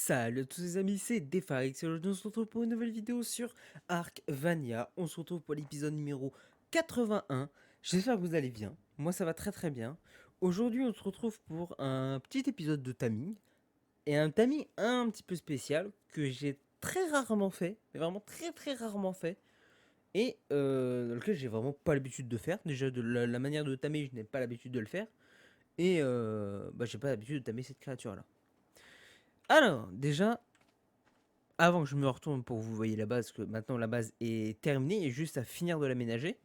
Salut à tous les amis, c'est Defax et aujourd'hui on se retrouve pour une nouvelle vidéo sur Arkvania. On se retrouve pour l'épisode numéro 81. J'espère que vous allez bien, moi ça va très très bien. Aujourd'hui on se retrouve pour un petit épisode de Taming. Et un Taming un petit peu spécial que j'ai très rarement fait, mais vraiment très très rarement fait. Et dans lequel j'ai vraiment pas l'habitude de faire. Déjà de la manière de tamer, je n'ai pas l'habitude de le faire. Et j'ai pas l'habitude de tamer cette créature là. Alors, déjà, avant que je me retourne pour que vous voyez la base, parce que maintenant la base est terminée et juste à finir de l'aménager,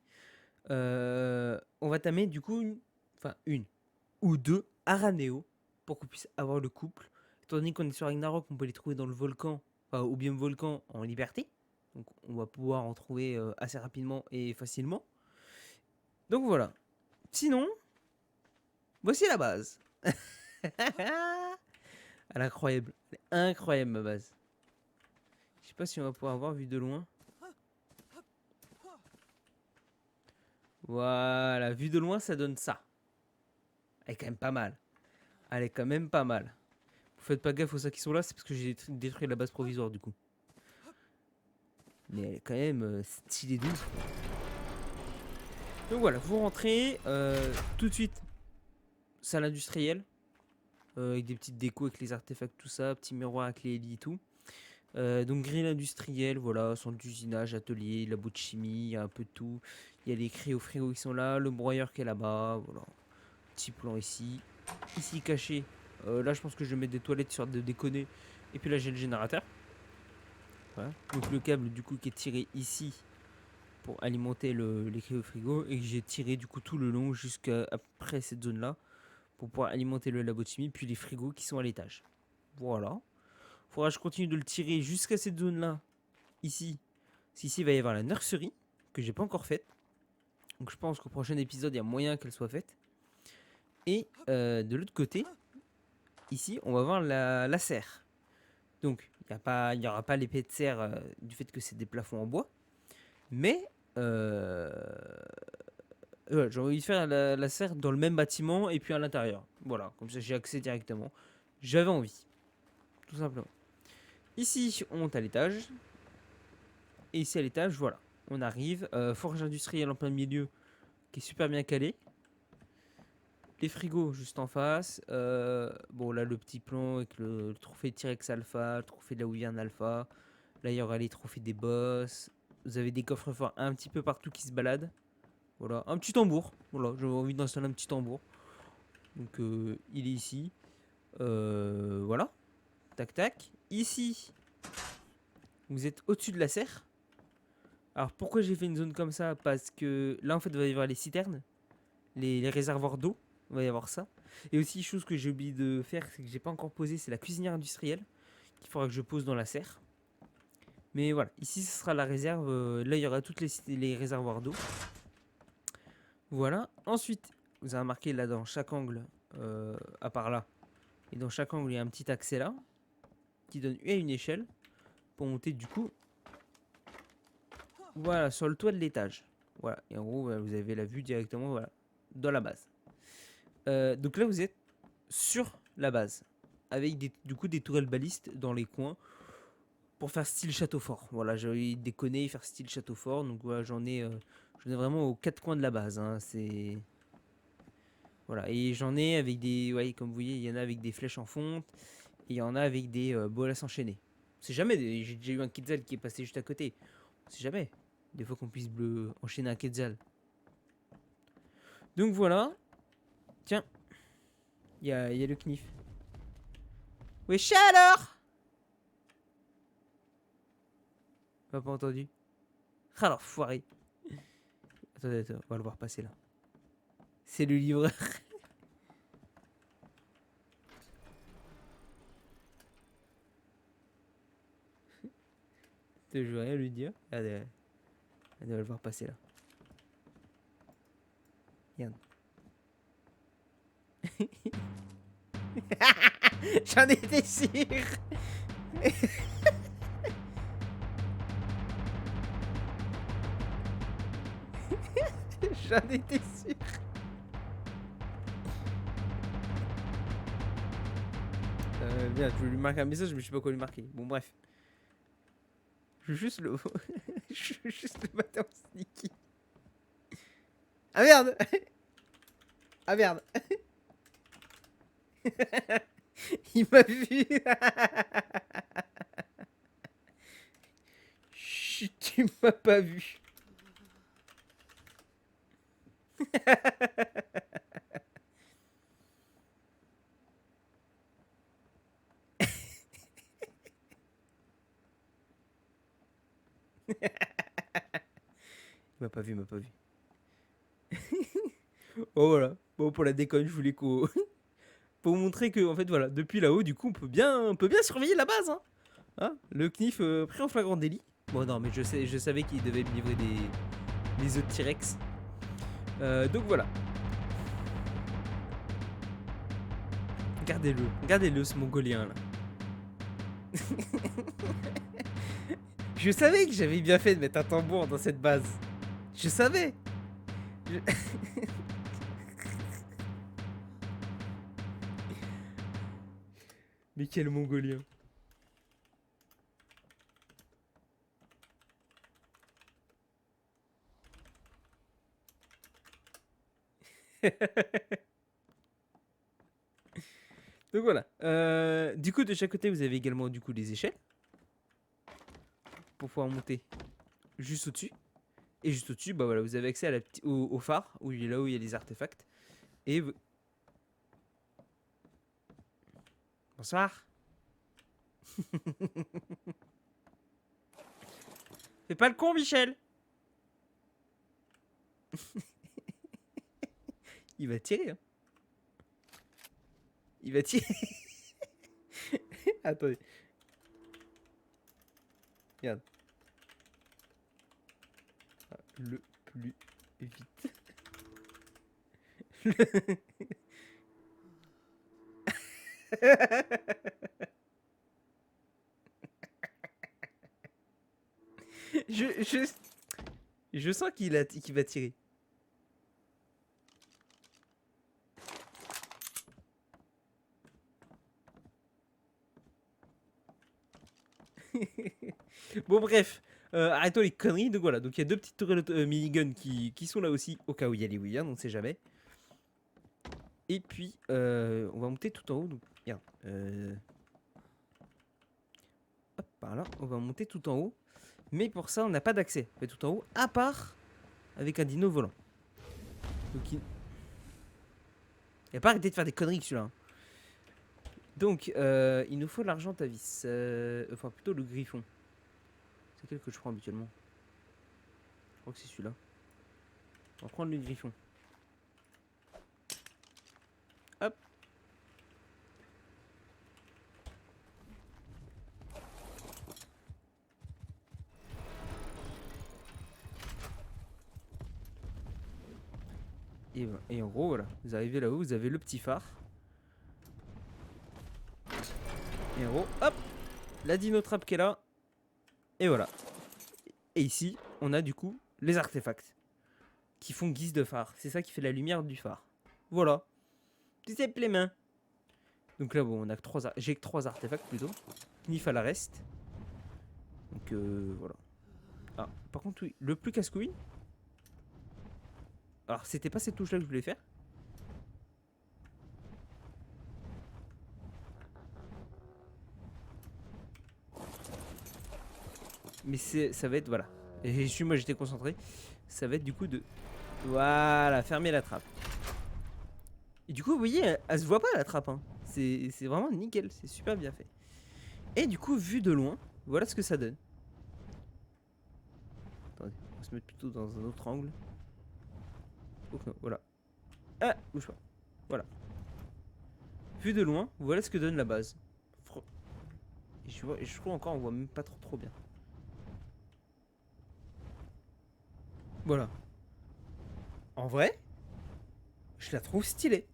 on va tamer du coup une ou deux Araneo pour qu'on puisse avoir le couple. Étant donné qu'on est sur Ragnarok, on peut les trouver dans le volcan, enfin au biome volcan en liberté. Donc on va pouvoir en trouver assez rapidement et facilement. Donc voilà. Sinon, voici la base. Elle est incroyable. Elle est incroyable ma base. Je sais pas si on va pouvoir voir vu de loin. Voilà, vu de loin, ça donne ça. Elle est quand même pas mal. Elle est quand même pas mal. Vous faites pas gaffe aux sacs qui sont là, c'est parce que j'ai détruit la base provisoire du coup. Mais elle est quand même stylée de ouf. Donc voilà, vous rentrez tout de suite. Salle industrielle. Avec des petites décos avec les artefacts, tout ça. Petit miroir avec les lits et tout. Donc grille industrielle, voilà, centre d'usinage, atelier, labo de chimie, il y a un peu de tout. Il y a les cryos frigo qui sont là, le broyeur qui est là-bas, voilà. Petit plan ici. Ici caché, là je pense que je vais mettre des toilettes sur de déconner. Et puis là j'ai le générateur. Voilà. Donc le câble du coup qui est tiré ici pour alimenter les cryos frigo. Et que j'ai tiré du coup tout le long jusqu'à après cette zone là. Pour pouvoir alimenter le labo de chimie. Puis les frigos qui sont à l'étage. Voilà. Faudra que je continue de le tirer jusqu'à cette zone là. Ici. Ici il va y avoir la nurserie. Que j'ai pas encore faite. Donc je pense qu'au prochain épisode il y a moyen qu'elle soit faite. Et de l'autre côté, ici on va voir la serre. Donc il n'y aura pas l'épée de serre du fait que c'est des plafonds en bois. Mais ouais, j'ai envie de faire la serre dans le même bâtiment et puis à l'intérieur. Voilà, comme ça j'ai accès directement. J'avais envie, tout simplement. Ici on monte à l'étage. Et ici à l'étage, voilà. On arrive. Forge industrielle en plein milieu qui est super bien calée. Les frigos juste en face. Bon là le petit plan avec le trophée de T-Rex Alpha, le trophée de la Wyvern Alpha. Là il y aura les trophées des boss. Vous avez des coffres forts un petit peu partout qui se baladent. Voilà, un petit tambour. Voilà, j'avais envie d'installer un petit tambour. Donc il est ici. Voilà. Tac tac. Ici, vous êtes au-dessus de la serre. Alors pourquoi j'ai fait une zone comme ça? Parce que là en fait il va y avoir les citernes. Les réservoirs d'eau. Il va y avoir ça. Et aussi, chose que j'ai oublié de faire, c'est que j'ai pas encore posé, c'est la cuisinière industrielle qu'il faudra que je pose dans la serre. Mais voilà, ici ce sera la réserve. Là, il y aura toutes les réservoirs d'eau. Voilà. Ensuite, vous avez remarqué là dans chaque angle, à part là, et dans chaque angle, il y a un petit accès là qui donne une échelle pour monter du coup. Voilà, sur le toit de l'étage. Voilà. Et en gros, vous avez la vue directement, voilà, dans la base. Donc là, vous êtes sur la base, avec du coup des tourelles balistes dans les coins pour faire style château fort. Voilà, j'ai déconné faire style château fort, donc voilà, j'en ai vraiment aux quatre coins de la base. Hein, c'est voilà, et j'en ai avec des, ouais, comme vous voyez, il y en a avec des flèches en fonte, et il y en a avec des bolas enchaînées. C'est jamais, j'ai déjà eu un Quetzal qui est passé juste à côté. C'est jamais. Des fois qu'on puisse enchaîner un Quetzal. Donc voilà. Tiens, il y a le knif. Wesh alors! Pas entendu. Alors, foiré. Attendez, on va le voir passer là. C'est le livreur. Je vais rien lui dire. Allez, on va le voir passer là. Regarde. J'en étais sûr. J'en étais sûr. Bien, je vais lui marquer un message, mais je sais pas quoi lui marquer. Bon, bref. Je veux juste le. Je veux juste le matin en sneaky. Ah merde. Ah merde. Il m'a vu. Chut, tu m'as pas vu. Il m'a pas vu, il m'a pas vu. Oh voilà. Bon, pour la déconne, je voulais qu'on. Pour vous montrer que, en fait, voilà, depuis là-haut, du coup, on peut bien surveiller la base, hein. Hein, le knif pris en flagrant délit. Bon, non, mais je savais qu'il devait me livrer des œufs de T-Rex. Donc voilà. Regardez-le, ce mongolien là. Je savais que j'avais bien fait de mettre un tambour dans cette base. Je savais. Je- Mais quel mongolien. Donc voilà. Du coup, de chaque côté, vous avez également du coup des échelles pour pouvoir monter juste au-dessus. Et juste au-dessus, bah voilà, vous avez accès à au phare, là où il y a les artefacts. Et bonsoir. Fais pas le con, Michel. Il va tirer, hein. Il va tirer. Attendez. Regarde. Le plus vite. je, je, je sens qu'il va tirer. Bon bref, arrêtons les conneries. Donc voilà, donc il y a deux petites tourelles minigun qui sont là aussi au cas où il y a les Williams, on ne sait jamais. Et puis on va monter tout en haut. Donc regarde, hop par là, on va monter tout en haut. Mais pour ça, on n'a pas d'accès tout en haut, à part avec un dino volant. Donc il a pas arrêté de faire des conneries celui-là. Hein. Donc il nous faut l'argent à vis, enfin plutôt le griffon. C'est quel que je prends habituellement? Je crois que c'est celui-là. On va prendre le griffon. Hop. Et en gros, voilà. Vous arrivez là-haut, vous avez le petit phare. Et en gros, hop, la dino trap qui est là. Et voilà. Et ici, on a du coup les artefacts qui font guise de phare. C'est ça qui fait la lumière du phare. Voilà. Tout simplement. Donc là, bon, on a que j'ai que 3 artefacts plutôt. Knif à la reste. Donc voilà. Ah, par contre, oui, le plus casse-couille. Alors, c'était pas cette touche-là que je voulais faire. Mais ça va être, voilà. Et moi, j'étais concentré. Ça va être du coup de... Voilà, fermer la trappe. Et du coup, vous voyez, elle se voit pas la trappe. Hein. C'est vraiment nickel, c'est super bien fait. Et du coup, vu de loin, voilà ce que ça donne. Attendez, on va se mettre plutôt dans un autre angle. Oh non, voilà. Ah, bouge pas. Voilà. Vu de loin, voilà ce que donne la base. Et je trouve encore, on voit même pas trop bien. Voilà. En vrai, je la trouve stylée.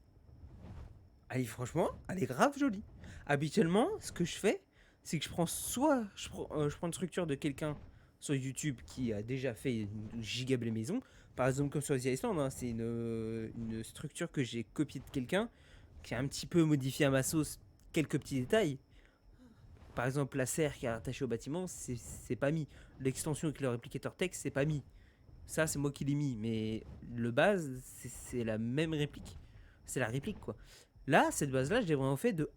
Franchement, elle est grave jolie. Habituellement, ce que je fais, c'est que je prends je prends une structure de quelqu'un sur YouTube qui a déjà fait une gigablé maison. Par exemple, comme sur The Island, hein, c'est une structure que j'ai copiée de quelqu'un qui a un petit peu modifié à ma sauce quelques petits détails. Par exemple, la serre qui est attachée au bâtiment, c'est pas mis. L'extension avec le réplicateur texte, c'est pas mis. Ça, c'est moi qui l'ai mis. Mais le base, c'est la même réplique. C'est la réplique, quoi. Là, cette base-là, je l'ai vraiment fait de...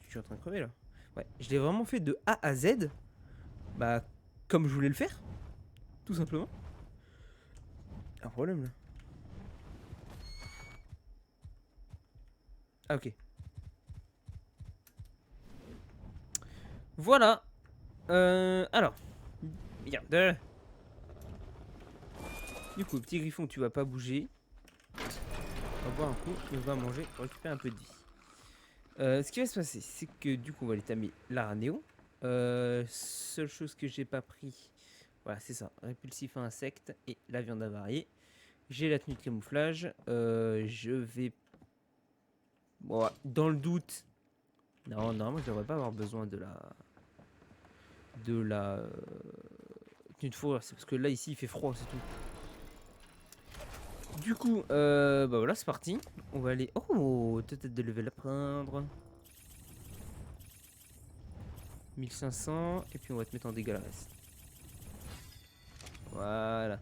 Je suis en train de crever, là. Ouais, je l'ai vraiment fait de A à Z. Bah, comme je voulais le faire. Tout simplement. Un problème, là. Ah, ok. Voilà. Alors. Merde. Du coup, petit griffon, tu vas pas bouger. On va boire un coup et on va manger pour récupérer un peu de vie. Ce qui va se passer, c'est que du coup, on va aller tamer l'aranéo. Seule chose que j'ai pas pris, voilà, c'est ça, répulsif à insectes et la viande avariée. J'ai la tenue de camouflage. Je vais, bon, dans le doute, non, normalement, je devrais pas avoir besoin de la tenue de fourrure. C'est parce que là, ici, il fait froid, c'est tout. Du coup, bah voilà, c'est parti. On va aller. Oh, tête de level à prendre. 1500. Et puis on va te mettre en dégâts le reste. Voilà.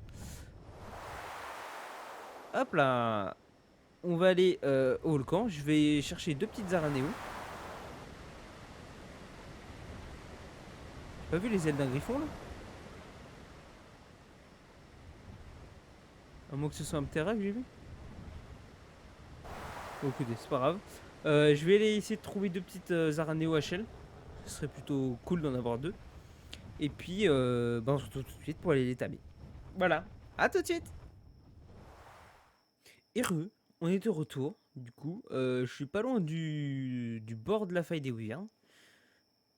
Hop là. On va aller au volcan. Je vais chercher 2 petites aranéos. Pas vu les ailes d'un griffon là? À moins que ce soit un ptera que j'ai vu. Bon, écoutez, c'est pas grave. Je vais aller essayer de trouver 2 petites aranéos HL. Ce serait plutôt cool d'en avoir 2. Et puis, bah, on se retrouve tout de suite pour aller les tamer. Voilà. À tout de suite. Heureux, on est de retour. Du coup, je suis pas loin du bord de la faille des Wyverns.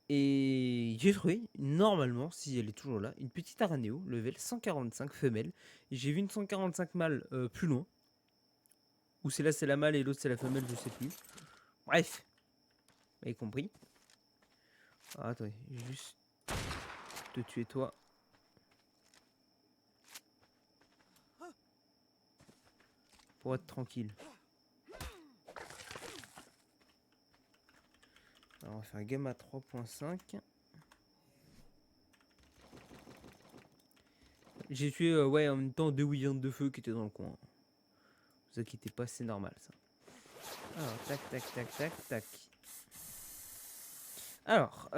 Et j'ai trouvé, normalement, si elle est toujours là, une petite aranéo, level 145 femelle. J'ai vu une 145 mâle plus loin. Ou c'est là c'est la mâle et l'autre c'est la femelle, je sais plus. Bref, vous avez compris. Ah, attendez, je vais juste te tuer toi. Pour être tranquille. Alors on va faire gamma 3.5. J'ai tué ouais, en même temps 2 Wyverns de feu qui étaient dans le coin. Vous inquiétez pas, c'est normal ça. Alors, tac, tac, tac, tac, tac. Alors,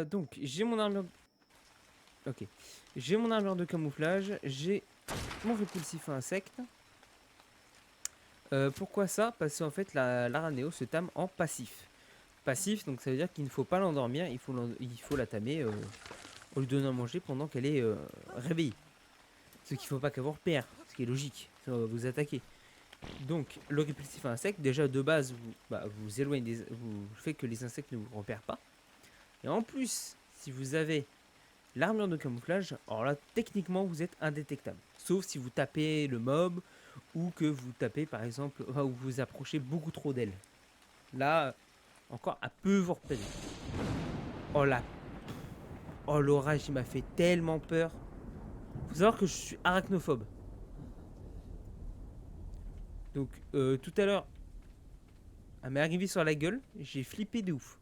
donc, j'ai mon armure... Ok. J'ai mon armure de camouflage. J'ai mon répulsif à insectes. Pourquoi ça? Parce qu'en fait, l'aranéo se tame en passif. Passif, donc ça veut dire qu'il ne faut pas l'endormir. Il faut la tamer en lui donnant à manger pendant qu'elle est réveillée. Ce qu'il ne faut pas qu'avoir peur. Ce qui est logique. Ça va vous attaquer. Donc, le répulsif à insectes, déjà de base, vous éloignez vous fait que les insectes ne vous repèrent pas. Et en plus, si vous avez l'armure de camouflage, alors là, techniquement, vous êtes indétectable. Sauf si vous tapez le mob ou que vous tapez, par exemple, ou vous approchez beaucoup trop d'elle. Là, encore un peu vous repérer. Oh là. Oh, l'orage, il m'a fait tellement peur. Faut savoir que je suis arachnophobe. Donc, tout à l'heure, elle m'est arrivée sur la gueule, j'ai flippé de ouf.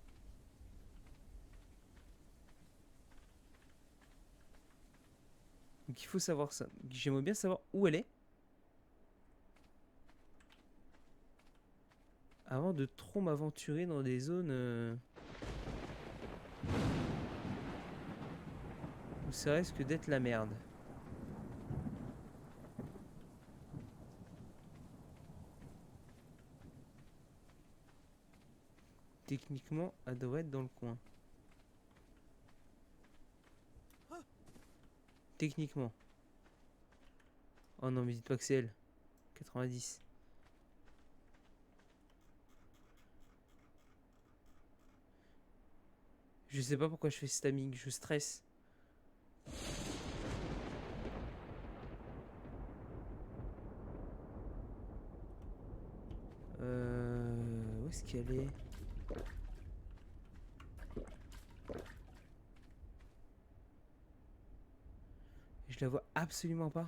Donc il faut savoir ça. J'aimerais bien savoir où elle est. Avant de trop m'aventurer dans des zones où ça risque d'être la merde. Techniquement, elle devrait être dans le coin. Techniquement. Oh non, mais dites pas que c'est elle. 90. Je sais pas pourquoi je fais ce timing, je stresse. Où est-ce qu'elle est? Je la vois absolument pas.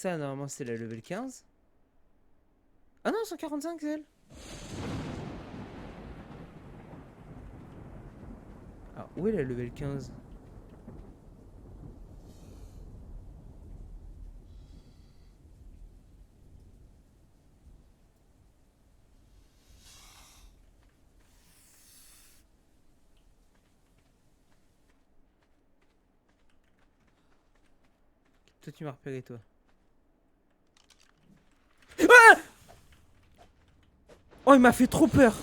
ça, normalement, c'est la level 15. Ah non, 145, c'est elle. Alors, où est la level 15? Toi, tu m'as repéré, toi. Ah! Oh, il m'a fait trop peur.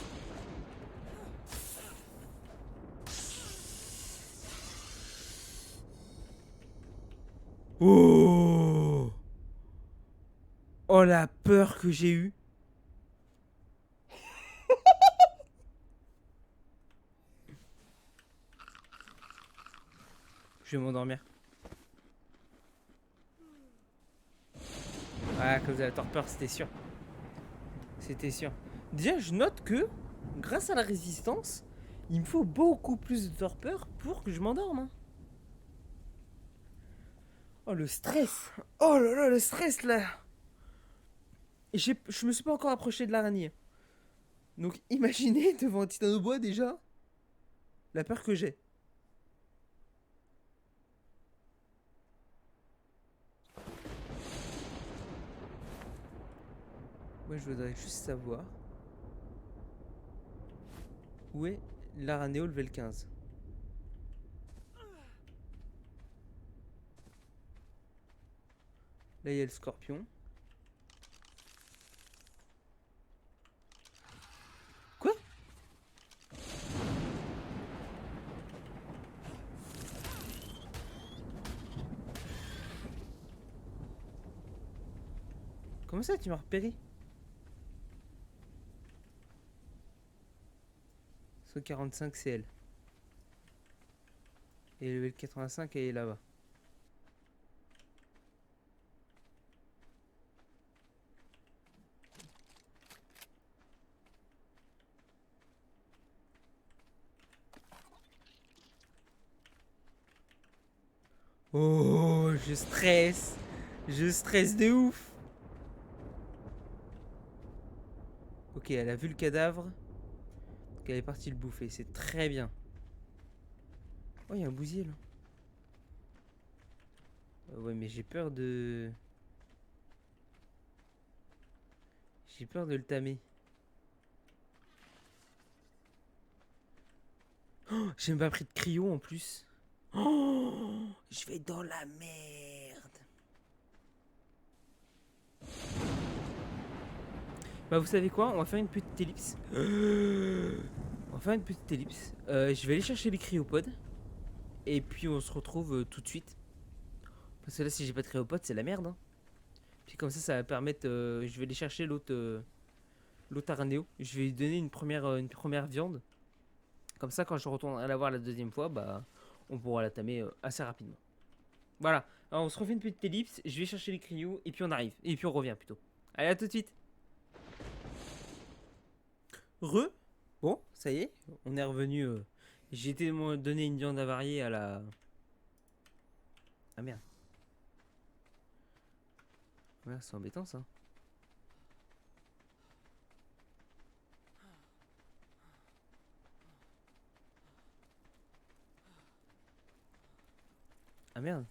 Oh! Oh, la peur que j'ai eue. Je vais m'endormir. Ah, comme vous avez torpeur, c'était sûr. C'était sûr. Déjà, je note que, grâce à la résistance, il me faut beaucoup plus de torpeur pour que je m'endorme. Hein. Oh, le stress. Oh là là, le stress, là. Je me suis pas encore approché de l'araignée. Donc, imaginez, devant un titan de bois, déjà, la peur que j'ai. Moi, je voudrais juste savoir où est l'aranéo level 15. Là, il y a le scorpion. Quoi? Comment ça, tu m'as repéré? 145 CL. Et le level 85, elle est là-bas. Oh, je stresse. Je stresse de ouf. Ok, elle a vu le cadavre. Donc elle est partie le bouffer. C'est très bien. Oh, il y a un bousier là. Ouais, mais j'ai peur de. J'ai peur de le tamer. Oh, j'ai même pas pris de cryo en plus. Oh, je vais dans la merde. Bah, vous savez quoi? On va faire une petite ellipse. On va faire une petite ellipse. Je vais aller chercher les cryopodes. Et puis on se retrouve tout de suite. Parce que là, si j'ai pas de cryopodes, c'est la merde. Hein. Puis comme ça va permettre. Je vais aller chercher l'autre aranéo. Je vais lui donner une première viande. Comme ça, quand je retournerai la voir la deuxième fois, bah, on pourra la tamer assez rapidement. Voilà. Alors, on se refait une petite ellipse. Je vais chercher les cryos. Et puis on arrive. Et puis on revient plutôt. Allez, à tout de suite. Bon, ça y est. On est revenu. J'ai été donner une viande avariée à la. Ah merde. Ouais, c'est embêtant ça. Ah merde.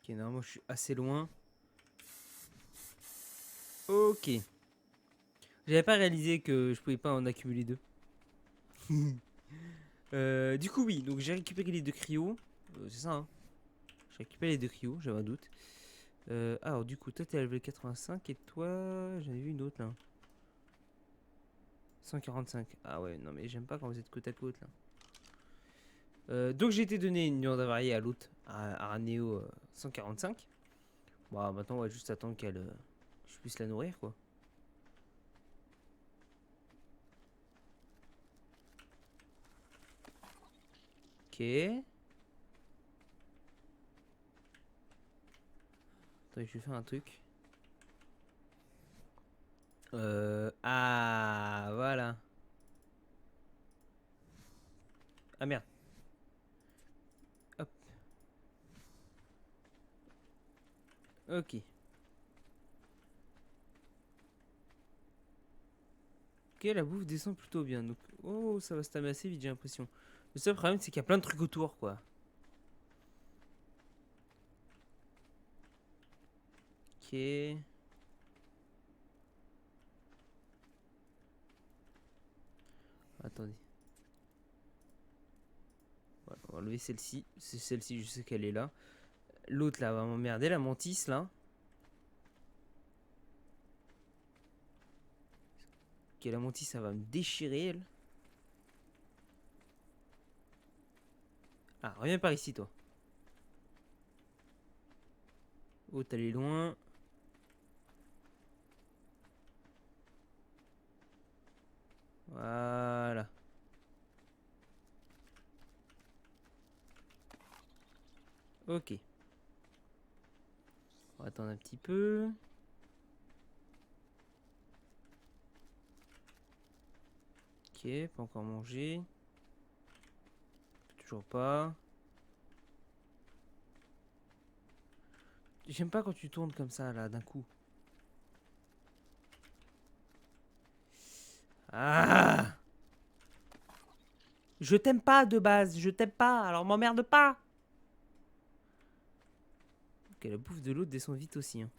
Ok, normalement je suis assez loin. Ok. J'avais pas réalisé que je pouvais pas en accumuler deux. Du coup, oui, donc j'ai récupéré les deux cryos. C'est ça, hein. J'ai récupéré les deux cryos, j'avais un doute. Alors, du coup, toi t'es à level 85 et toi, j'en ai vu une autre là. 145. Ah ouais, non, mais j'aime pas quand vous êtes côte à côte là. Donc j'ai été donné une viande avariée à l'autre, à Neo 145. Bon, maintenant on va juste attendre qu'elle. Je puisse la nourrir quoi. Ok. Attends, je vais faire un truc. Ah, voilà. Ah merde. Hop. Ok. Ok, la bouffe descend plutôt bien. Donc, oh, ça va se tamer assez vite, j'ai l'impression. Le seul problème, c'est qu'il y a plein de trucs autour, quoi. Ok. Attendez. Voilà, on va enlever celle-ci. C'est celle-ci, je sais qu'elle est là. L'autre, là, va m'emmerder. La mantis, là. Ok, la mantis, ça va me déchirer, elle. Ah, reviens par ici, toi. Oh, t'es allé loin. Voilà. Ok. On va attendre un petit peu. Ok, pas encore mangé. Toujours pas. J'aime pas quand tu tournes comme ça, là, d'un coup. Ah! Je t'aime pas de base, je t'aime pas, alors m'emmerde pas! Ok, la bouffe de l'autre descend vite aussi. Hein.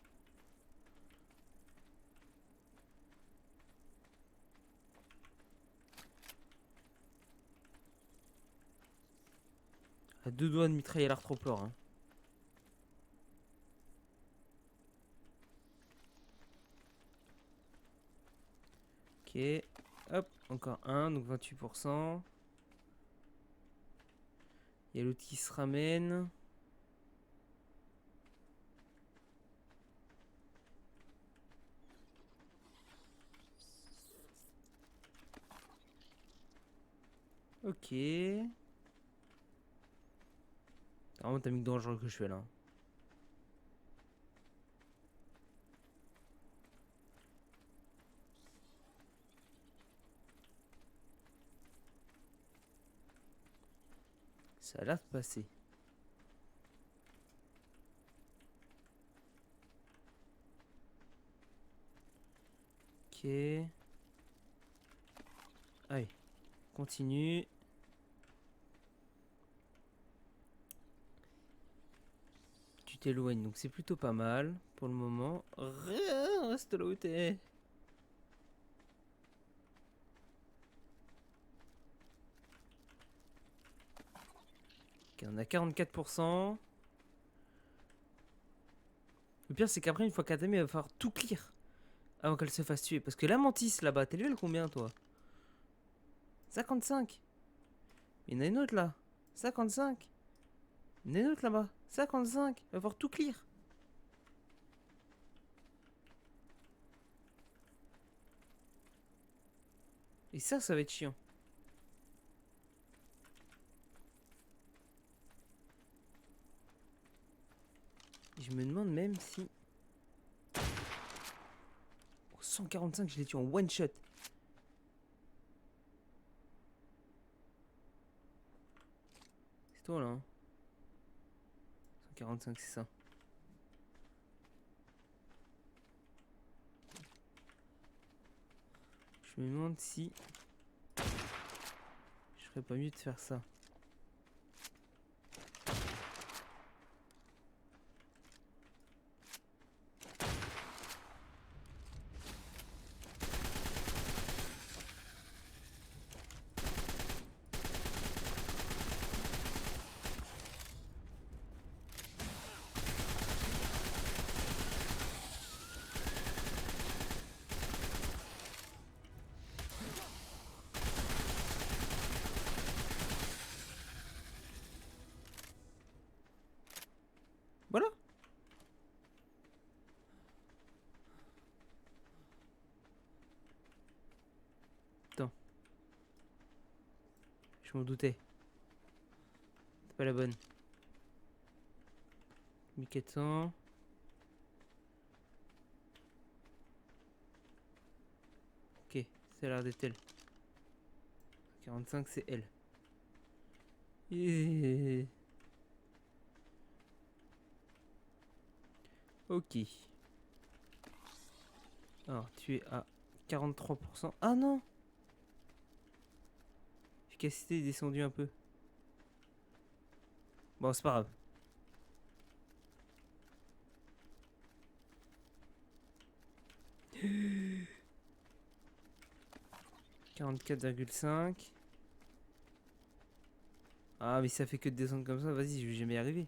À deux doigts de mitrailler l'arthropore. Hein. Ok, hop, encore un, donc 28%. Il y a l'autre qui se ramène. Ok. C'est vraiment un timing dangereux que je fais là. Ça a l'air de passer. Ok. Allez, continue. Tu t'éloignes, donc c'est plutôt pas mal pour le moment. Reste là où t'es. Ok, on a 44%. Le pire, c'est qu'après, une fois qu'Atami, il va falloir tout clear avant qu'elle se fasse tuer. Parce que la mantis là-bas, t'es level combien toi? 55. Il y en a une autre là. 55. Il y en a une autre là-bas. 55. Il va falloir tout clear. Et ça va être chiant. Et je me demande même si. Oh, 145, je l'ai tué en one shot. C'est toi là. Hein. 145, c'est ça. Je me demande si. Je ferais pas mieux de faire ça. Voilà. Attends. Je m'en doutais. C'est pas la bonne. 1400. Ok, ça a l'air d'être elle. 45, c'est elle. Et... Ok. Alors, tu es à 43%. Ah non! L'efficacité est descendue un peu. Bon, c'est pas grave. « 44,5. Ah, mais ça fait que de descendre comme ça. Vas-y, je vais jamais y arriver.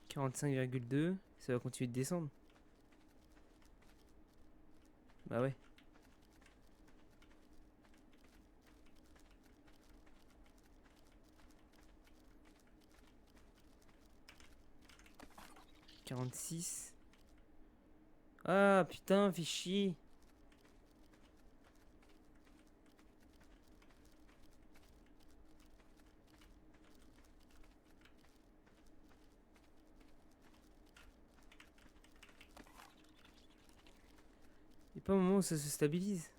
« 45,2. Ça va continuer de descendre. Bah ouais. « 46. Ah putain, fais chier. Il n'y a pas un moment où ça se stabilise.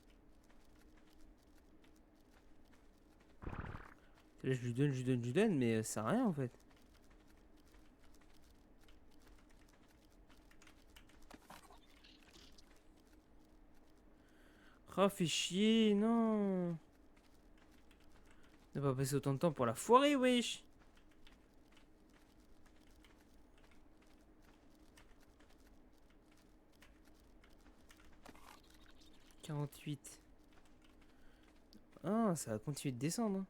Là, je lui donne, mais ça sert à rien en fait. Ah, fais chier, non. On n'a pas passé autant de temps pour la foirer, wesh. « 48. Ah, ça va continuer de descendre. Hein.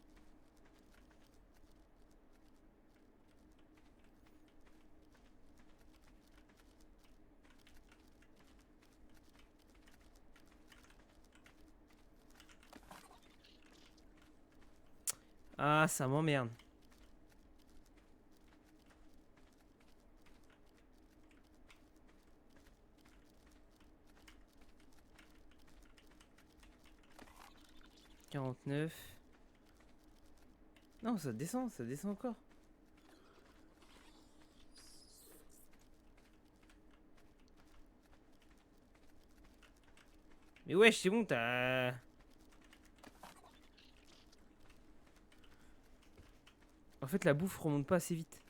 Ah, ça m'emmerde. « 49. Non, ça descend encore. Mais wesh, c'est bon, t'as... En fait, la bouffe remonte pas assez vite.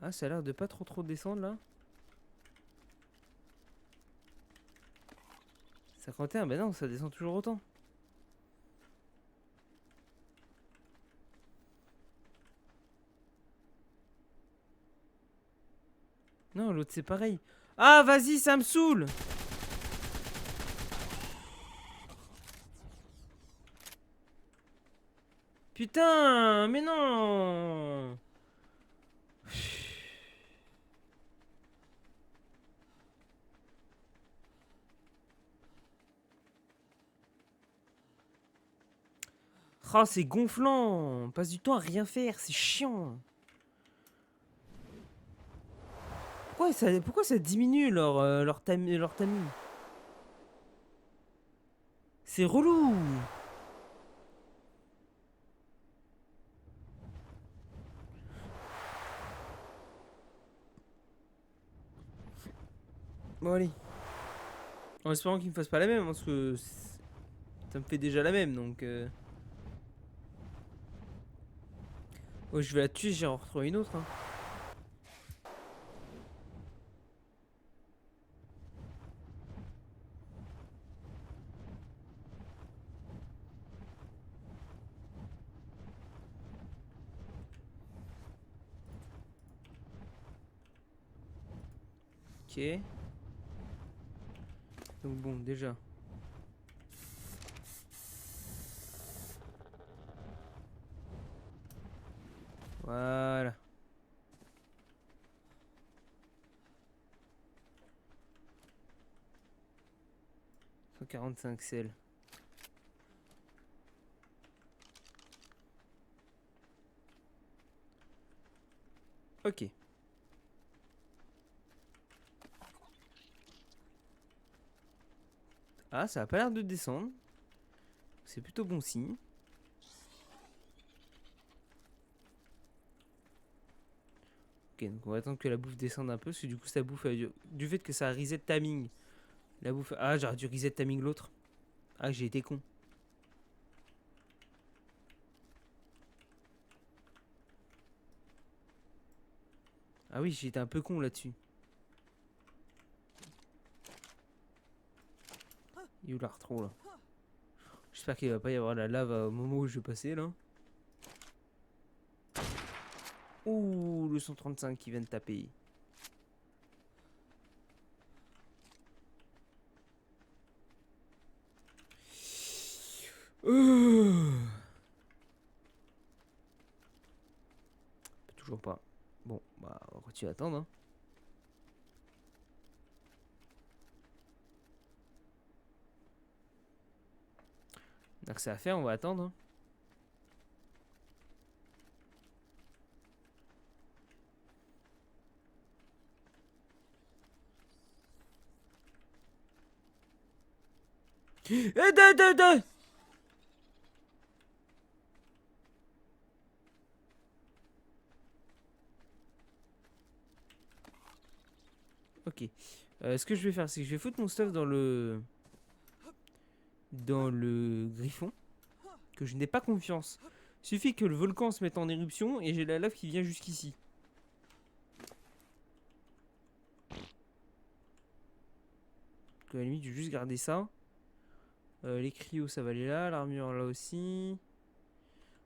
Ah, ça a l'air de pas trop descendre là. 51, bah non, ça descend toujours autant. Non, l'autre c'est pareil. Ah, vas-y, ça me saoule. Putain, mais non. Oh, c'est gonflant. On passe du temps à rien faire, c'est chiant. Pourquoi ça diminue leur timing? C'est relou. Bon, allez. En espérant qu'il me fasse pas la même, parce que ça me fait déjà la même, donc... Oh, je vais la tuer, j'ai en retrouvé une autre. Hein. Ok. Donc bon, déjà. Voilà. « 145 sel. Ok. Ah, ça a pas l'air de descendre. C'est plutôt bon signe. Ok, donc on va attendre que la bouffe descende un peu, parce que du coup, ça bouffe du fait que ça a reset timing. La bouffe. Ah, j'aurais dû reset timing l'autre. Ah, j'ai été con. Ah oui, j'ai été un peu con là-dessus. Il est où l'artro là? J'espère qu'il va pas y avoir la lave au moment où je vais passer là. Ouh, le 135 qui vient de taper. Toujours pas. Bon, bah, on va continuer à attendre. Hein. On a que ça à faire, on va attendre. Hein. De. Ok. Ce que je vais faire, c'est que je vais foutre mon stuff dans le... Dans le griffon. Que je n'ai pas confiance. Suffit que le volcan se mette en éruption et j'ai la lave qui vient jusqu'ici. Donc à la limite, je vais juste garder ça. Les cryos, ça va aller là. L'armure, là aussi.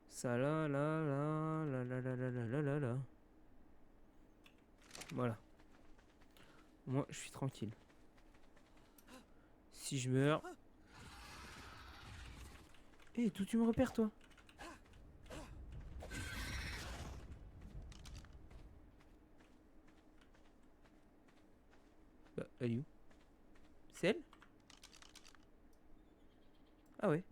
Ça, là, là, là, là, là, là, là, là, là, là, là. Voilà. Moi, je suis tranquille. Si je meurs... Eh, d'où tu me repères, toi? Bah, elle est où? C'est elle? Ah ouais.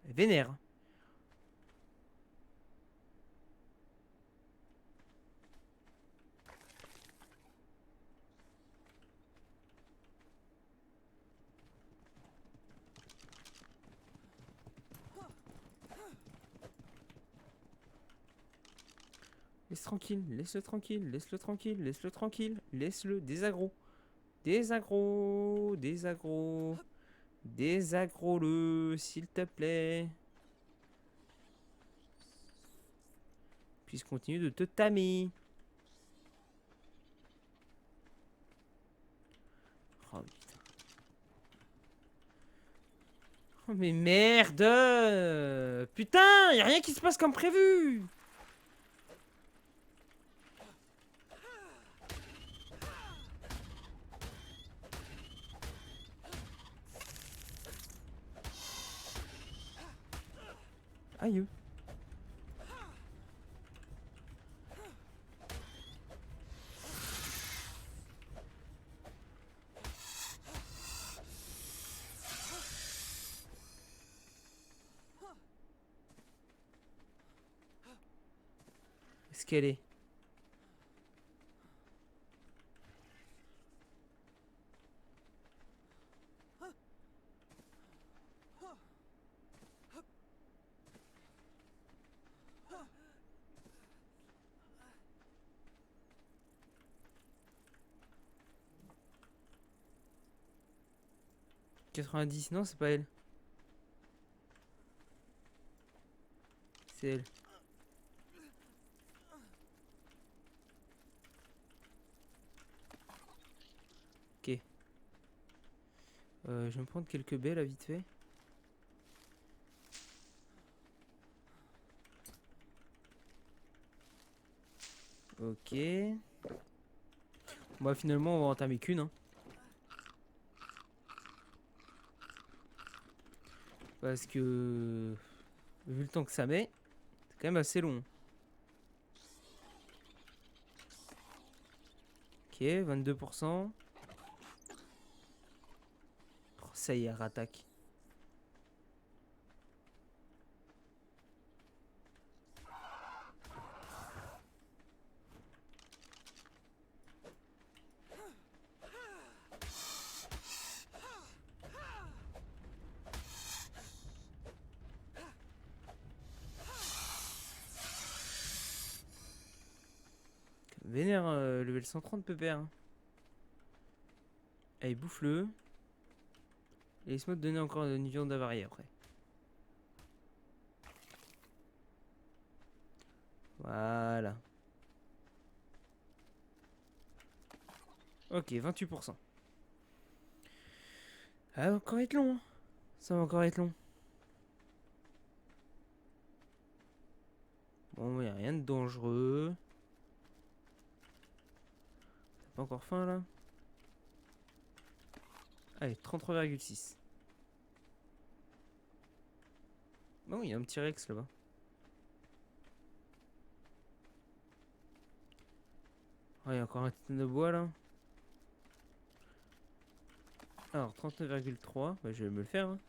Elle est vénère. Laisse tranquille, laisse-le tranquille, laisse-le tranquille, laisse-le tranquille, laisse-le désagro. Désagro, désagro. Désagro-le, s'il te plaît. Puis continue de te tamer. Oh putain. Oh mais merde. Putain, y a rien qui se passe comme prévu. Aïe. Est-ce qu'elle est? « 90, non, c'est pas elle. C'est elle. Ok. Je vais me prendre quelques baies là, vite fait. Ok. Bah finalement, on va entamer qu'une. Hein. Parce que... Vu le temps que ça met, c'est quand même assez long. Ok, 22%. Oh, ça y est, rattaque. Vénère, level 130 pépère. Allez, bouffe-le. Et laisse-moi te donner encore une viande avariée après. Voilà. Ok, 28%. Ah, ça va encore être long. Hein. Ça va encore être long. Bon, y a rien de dangereux. T'as pas encore faim là? Allez, 33,6. Bon, il y a un petit Rex là-bas. Oh, il y a encore un titan de bois là. Alors, 39,3. Bah, je vais me le faire. Hein.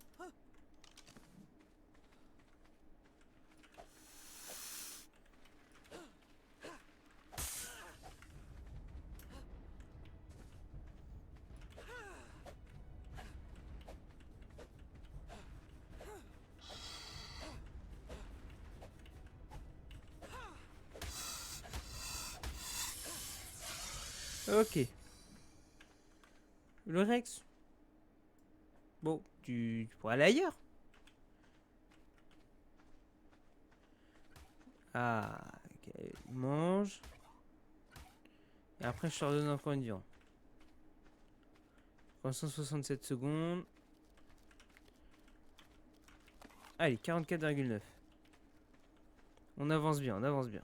Ok. Le Rex. Bon, tu pourrais aller ailleurs. Ah, ok. Mange. Et après, je te redonne encore une viande. 367 secondes. Allez, 44,9. On avance bien, on avance bien.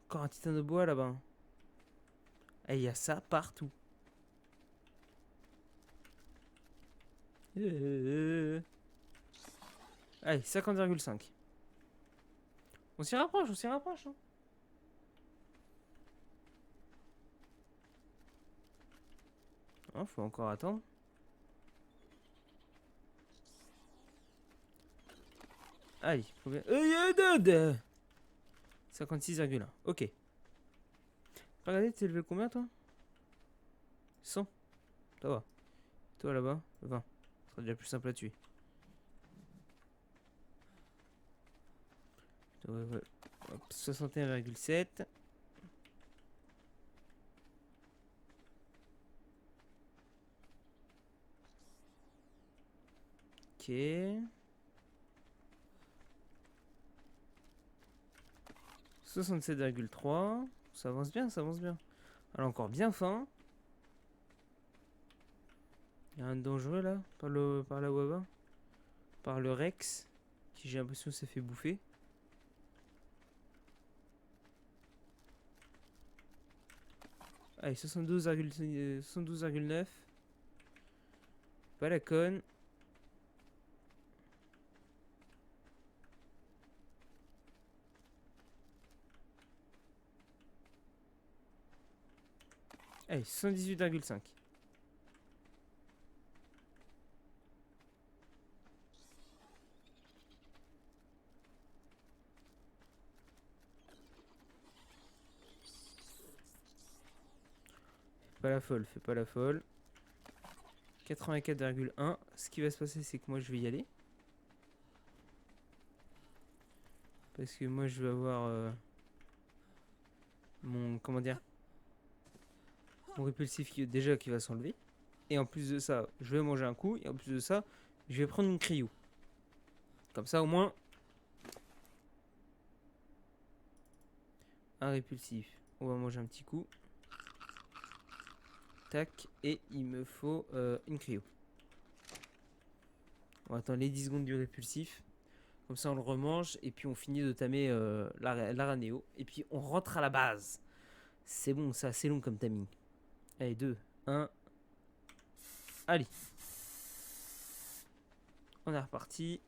Encore un titan de bois là-bas. Et il y a ça partout. Allez, 50,5. On s'y rapproche, on s'y rapproche. Hein. Oh, faut encore attendre. Allez, combien 56,1. Ok. Regardez, t'es levé combien toi? 100. Ça va. Toi là-bas, 20. Ce sera déjà plus simple à tuer. Ouais. Hop, 61,7. Ok. 67,3. Ça avance bien, ça avance bien. Elle a encore bien faim. Il y a un dangereux là, par la Waba. Par le Rex, qui j'ai l'impression que ça fait bouffer. Allez, 72,9. Pas la conne. Allez, 78,5. Pas la folle, fais pas la folle. 84,1. Ce qui va se passer, c'est que moi je vais y aller. Parce que moi je vais avoir mon. Comment dire? Mon répulsif déjà qui va s'enlever. Et en plus de ça, je vais manger un coup. Et en plus de ça, je vais prendre une cryo. Comme ça au moins. Un répulsif. On va manger un petit coup. Tac. Et il me faut une cryo. On va attendre les 10 secondes du répulsif. Comme ça on le remange. Et puis on finit de tamer l'aranéo. Et puis on rentre à la base. C'est bon, c'est assez long comme timing. Allez, 2, 1. Allez. On est reparti.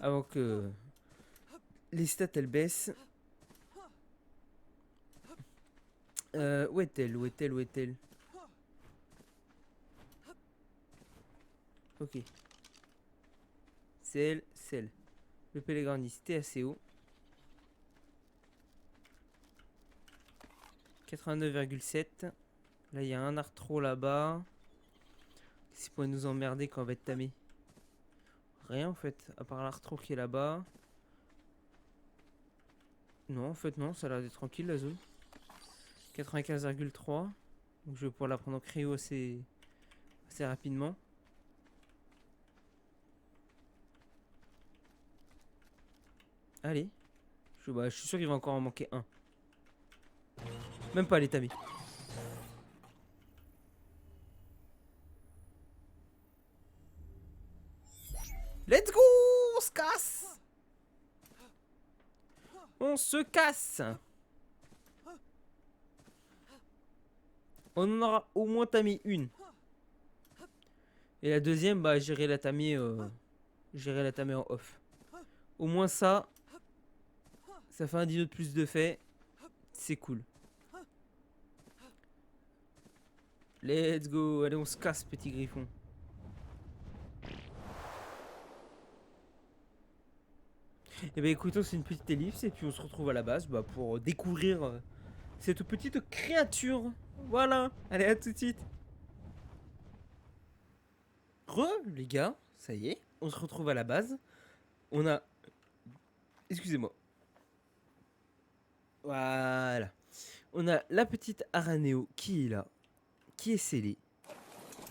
Avant que les stats elles baissent. Où est-elle? Où est-elle? Où est-elle? Ok. C'est elle, c'est elle. Le Pellegrini, c'était assez haut. 89,7. Là, il y a un arthro là-bas. Qu'est-ce qui pourrait nous emmerder quand on va être tamé? Rien en fait, à part l'arthro qui est là-bas. Non, en fait, non, ça a l'air d'être tranquille la zone. 95,3. Donc je vais pouvoir la prendre en cryo assez rapidement. Allez. Je suis sûr qu'il va encore en manquer un. Même pas les tamis. Let's go! On se casse! On se casse! On en aura au moins tamé une. Et la deuxième, bah j'irai la tamer en off. Au moins ça fait un dino de plus de fait. C'est cool. Let's go. Allez, on se casse, petit griffon. Et bah écoutons, c'est une petite ellipse et puis on se retrouve à la base pour découvrir cette petite créature. Voilà. Allez, à tout de suite. Les gars, ça y est, on se retrouve à la base. On a... Excusez-moi. Voilà. On a la petite Araneo qui est là, qui est scellée.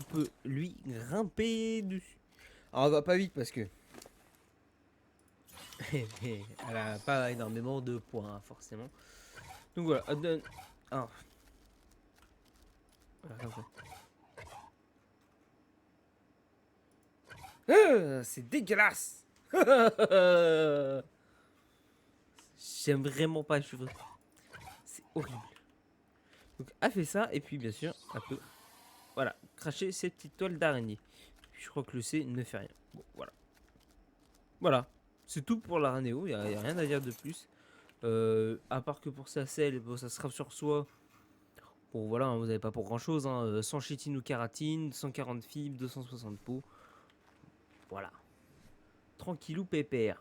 On peut lui grimper dessus. Alors on va pas vite parce que... Elle a pas énormément de points, forcément. Donc voilà. Alors. C'est dégueulasse. J'aime vraiment pas les cheveux. C'est horrible. Donc elle fait ça et puis bien sûr elle peut, voilà, cracher cette petite toile d'araignée. Je crois que le C ne fait rien. Bon, voilà. Voilà. C'est tout pour l'aranéo, il n'y a rien à dire de plus. À part que pour sa selle, bon, ça sera sur soi. Bon voilà, hein, vous n'avez pas pour grand chose. 100 chitine ou kératine, 140 fibres, 260 peaux. Voilà. Tranquillou pépère.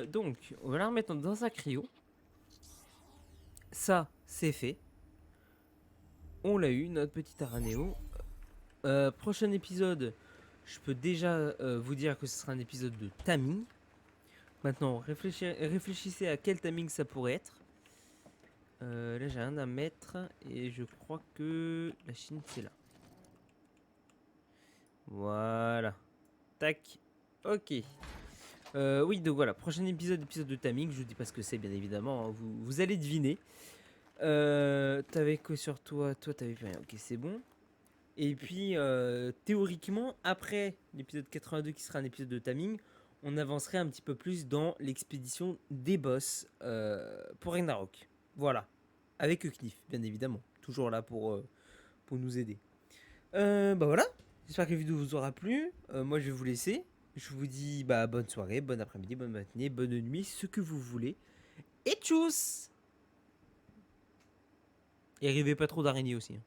Donc, on va la remettre dans sa cryo. Ça, c'est fait. On l'a eu, notre petit aranéo. Prochain épisode, je peux déjà vous dire que ce sera un épisode de timing. Maintenant, réfléchissez à quel timing ça pourrait être. Là, j'ai rien à mettre. Et je crois que la Chine, c'est là. Voilà. Tac. Ok. Oui, donc voilà. Prochain épisode de timing. Je vous dis pas ce que c'est, bien évidemment. Hein, vous allez deviner. T'avais quoi sur toi? Toi, t'avais plus rien. Ok, c'est bon. Et puis, théoriquement, après l'épisode 82 qui sera un épisode de timing, on avancerait un petit peu plus dans l'expédition des boss pour Ragnarok. Voilà. Avec Knif, bien évidemment. Toujours là pour nous aider. Bah voilà. J'espère que la vidéo vous aura plu. Moi, je vais vous laisser. Je vous dis bonne soirée, bon après-midi, bonne matinée, bonne nuit, ce que vous voulez. Et tchuss! Et arrivez pas trop d'araignées aussi. Hein.